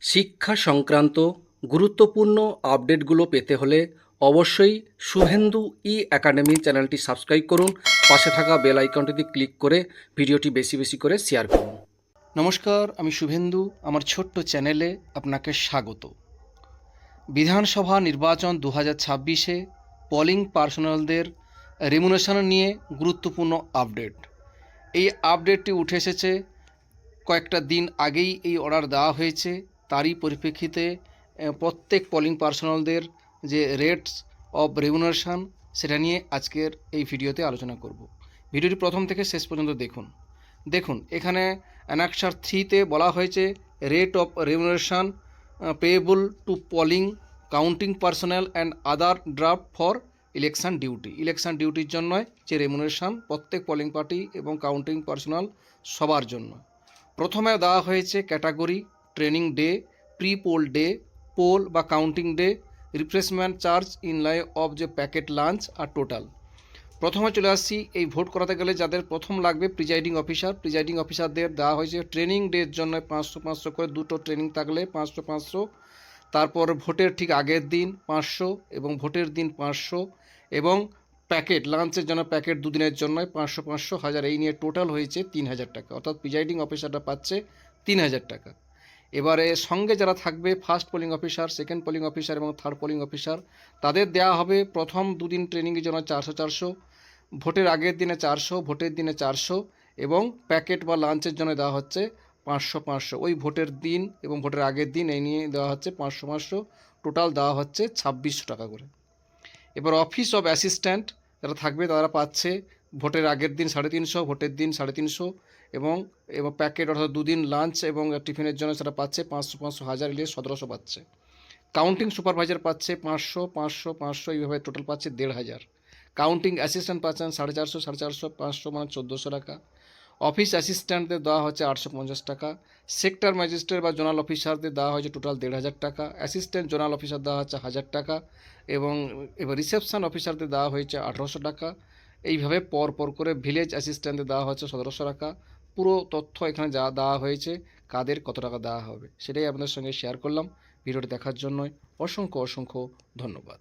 শিক্ষা সংক্রান্ত গুরুত্বপূর্ণ আপডেটগুলো পেতে হলে অবশ্যই শুভেন্দু ই একাডেমি চ্যানেলটি সাবস্ক্রাইব করুন। পাশে থাকা বেল আইকনটিতে ক্লিক করে ভিডিওটি বেশি বেশি করে শেয়ার করুন। নমস্কার, আমি শুভেন্দু। আমার ছোট্ট চ্যানেলে আপনাকে স্বাগত। বিধানসভা নির্বাচন 2026-এ পোলিং পার্সোনালদের রেমুনেশন নিয়ে গুরুত্বপূর্ণ আপডেট। এই আপডেটটি উঠে এসেছে কয়েকটা দিন আগেই। এই অর্ডার দেওয়া হয়েছে, তারই পরিপ্রেক্ষিতে প্রত্যেক পোলিং পার্সোনালদের যে রেটস অফ রেমুনারেশন সেটা নিয়ে আজকের এই ভিডিওতে আলোচনা করব। ভিডিওটি প্রথম থেকে শেষ পর্যন্ত দেখুন এখানে অ্যানাক্সার 3-তে বলা হয়েছে rate of remuneration payable to polling counting personnel and other draft for election ডিউটির জন্য যে রেমুনারেশন প্রত্যেক পোলিং পার্টি এবং কাউন্টিং পার্সোনাল সবার জন্য। প্রথমে দেওয়া হয়েছে category, training day, pre poll day, poll বা counting day, refreshment charge in lieu of যে প্যাকেট লাঞ্চ আর টোটাল। প্রথমে চলে আসছি, এই ভোট করাতে গেলে যাদের প্রথম লাগবে প্রিজাইডিং অফিসারদের দেওয়া হয়েছে ট্রেনিং ডের জন্য 500 করে, দুটো ট্রেনিং থাকলে 500। তারপর ভোটের ঠিক আগের দিন 500 এবং ভোটের দিন 500 এবং প্যাকেট লাঞ্চের জন্য প্যাকেট দুদিনের জন্য 500, 1000, এই নিয়ে টোটাল হয়েছে 3000 টাকা। অর্থাৎ প্রিজাইডিং অফিসাররা পাচ্ছে 3000 টাকা। এবারে সঙ্গে যারা থাকবে first polling officer, second polling officer এবং থার্ড পোলিং অফিসার, তাদের দেওয়া হবে প্রথম দুদিন ট্রেনিংয়ের জন্য 400, ভোটের আগের দিনে 400, ভোটের দিনে 400 এবং প্যাকেট বা লাঞ্চের জন্য দেওয়া হচ্ছে 500। ওই ভোটের দিন এবং ভোটের আগের দিন এই নিয়ে দেওয়া হচ্ছে 500, টোটাল দেওয়া হচ্ছে 2600 টাকা করে। এবার অফিস অফ অ্যাসিস্ট্যান্ট যারা থাকবে তারা পাচ্ছে ভোটের আগের দিন 350, ভোটের দিন 350 এবং প্যাকেট অর্থাৎ দুদিন লাঞ্চ এবং টিফিনের জন্য সেটা পাচ্ছে 500, 1000 মিলিয়ে 1700 পাচ্ছে। কাউন্টিং সুপারভাইজার পাচ্ছে 500, এইভাবে টোটাল পাচ্ছে 1500। কাউন্টিং অ্যাসিস্ট্যান্ট পাচ্ছেন 450, 500 মানে 1400 টাকা। অফিস অ্যাসিস্ট্যান্টদের দেওয়া হচ্ছে 850 টাকা। সেক্টর ম্যাজিস্ট্রেট বা জোনাল অফিসারদের দেওয়া হয়েছে টোটাল 1500 টাকা। অ্যাসিস্ট্যান্ট জোনাল অফিসার দেওয়া হচ্ছে 1000 টাকা এবং এবার রিসেপশন অফিসারদের দেওয়া হয়েছে 1800 টাকা। এইভাবে পর করে ভিলেজ অ্যাসিস্ট্যান্টদের দেওয়া হচ্ছে 1700 টাকা। পুরো তথ্য এখানে যা দেওয়া হয়েছে, কাদের কত টাকা দেওয়া হবে সেটাই আপনাদের সঙ্গে শেয়ার করলাম। ভিডিওটি দেখার জন্য অসংখ্য ধন্যবাদ।